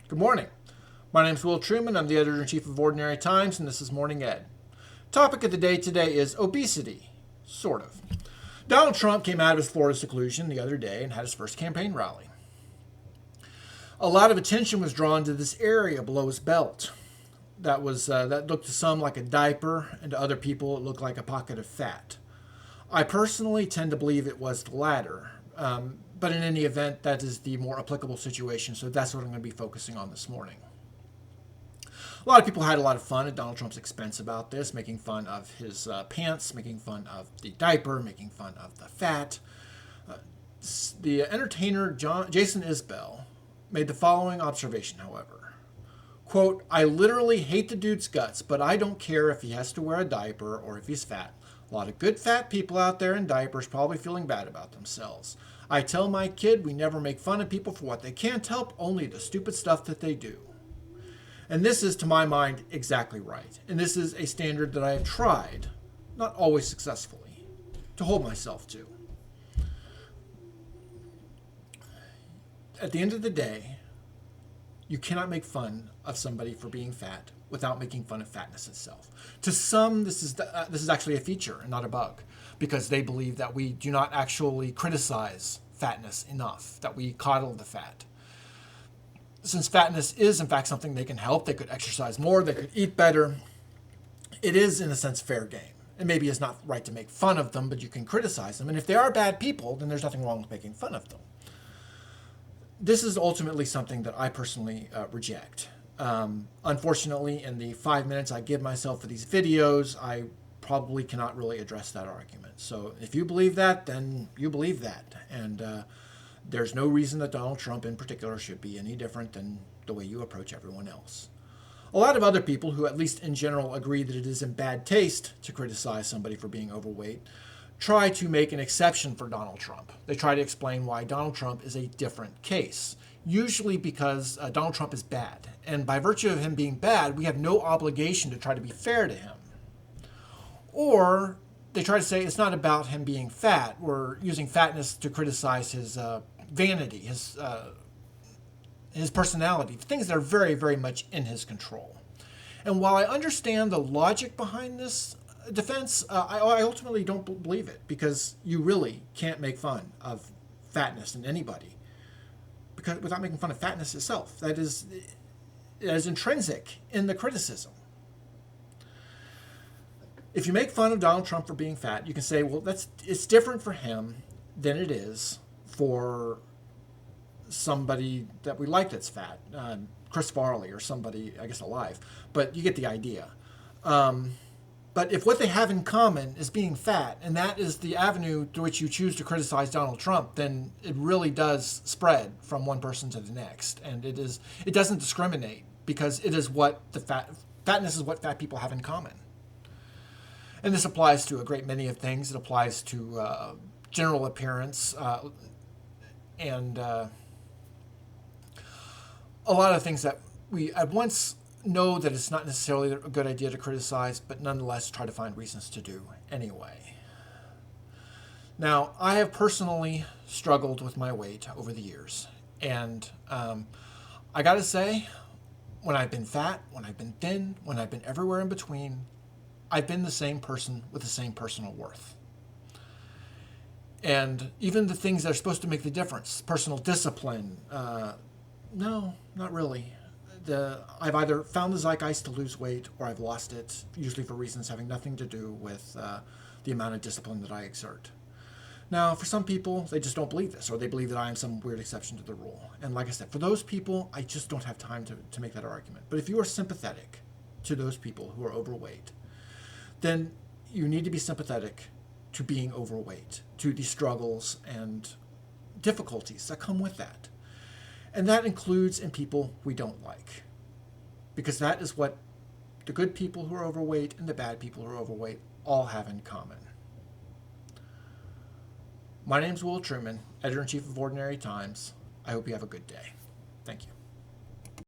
Good morning. My name is Will Truman. I'm the editor-in-chief of Ordinary Times, and this is Morning Ed. Topic of the day today is obesity. Sort of. Donald Trump came out of his Florida seclusion the other day and had his first campaign rally. A lot of attention was drawn to this area below his belt. That looked to some like a diaper, and to other people it looked like a pocket of fat. I personally tend to believe it was the latter. But in any event, that is the more applicable situation, so that's what I'm going to be focusing on this morning. A lot of people had a lot of fun at Donald Trump's expense about this, making fun of his pants, making fun of the diaper, making fun of the fat. The entertainer Jason Isbell made the following observation, however. Quote, "I literally hate the dude's guts, but I don't care if he has to wear a diaper or if he's fat. A lot of good fat people out there in diapers probably feeling bad about themselves. I tell my kid we never make fun of people for what they can't help, only the stupid stuff that they do." And this is, to my mind, exactly right. And this is a standard that I have tried, not always successfully, to hold myself to. At the end of the day, you cannot make fun of somebody for being fat without making fun of fatness itself. To some, this is actually a feature and not a bug, because they believe that we do not actually criticize fatness enough, that we coddle the fat. Since fatness is, in fact, something they can help, they could exercise more, they could eat better, it is, in a sense, fair game. And maybe it's not right to make fun of them, but you can criticize them. And if they are bad people, then there's nothing wrong with making fun of them. This is ultimately something that I personally reject. Unfortunately, in the 5 minutes I give myself for these videos, I probably cannot really address that argument. So if you believe that, then you believe that. And there's no reason that Donald Trump in particular should be any different than the way you approach everyone else. A lot of other people who, at least in general, agree that it is in bad taste to criticize somebody for being overweight try to make an exception for Donald Trump. They try to explain why Donald Trump is a different case, usually because Donald Trump is bad. And by virtue of him being bad, we have no obligation to try to be fair to him. Or they try to say it's not about him being fat. We're using fatness to criticize his vanity, his personality, things that are very, very much in his control. And while I understand the logic behind this defense, I ultimately don't believe it, because you really can't make fun of fatness in anybody because without making fun of fatness itself. That is intrinsic in the criticism. If you make fun of Donald Trump for being fat, you can say, well, it's different for him than it is for somebody that we like that's fat, Chris Farley or somebody, I guess, alive. But you get the idea. But if what they have in common is being fat, and that is the avenue through which you choose to criticize Donald Trump, then it really does spread from one person to the next. And it doesn't discriminate, because it is what fatness is what fat people have in common. And this applies to a great many of things. It applies to general appearance and a lot of things that we at once know that it's not necessarily a good idea to criticize, but nonetheless try to find reasons to do anyway. Now, I have personally struggled with my weight over the years. And I gotta say, when I've been fat, when I've been thin, when I've been everywhere in between, I've been the same person with the same personal worth. And even the things that are supposed to make the difference, personal discipline, no, not really. I've either found the zeitgeist to lose weight, or I've lost it, usually for reasons having nothing to do with the amount of discipline that I exert. Now, for some people, they just don't believe this, or they believe that I am some weird exception to the rule. And like I said, for those people, I just don't have time to make that argument. But if you are sympathetic to those people who are overweight, then you need to be sympathetic to being overweight, to the struggles and difficulties that come with that. And that includes in people we don't like, because that is what the good people who are overweight and the bad people who are overweight all have in common. My name's Will Truman, editor-in-chief of Ordinary Times. I hope you have a good day. Thank you.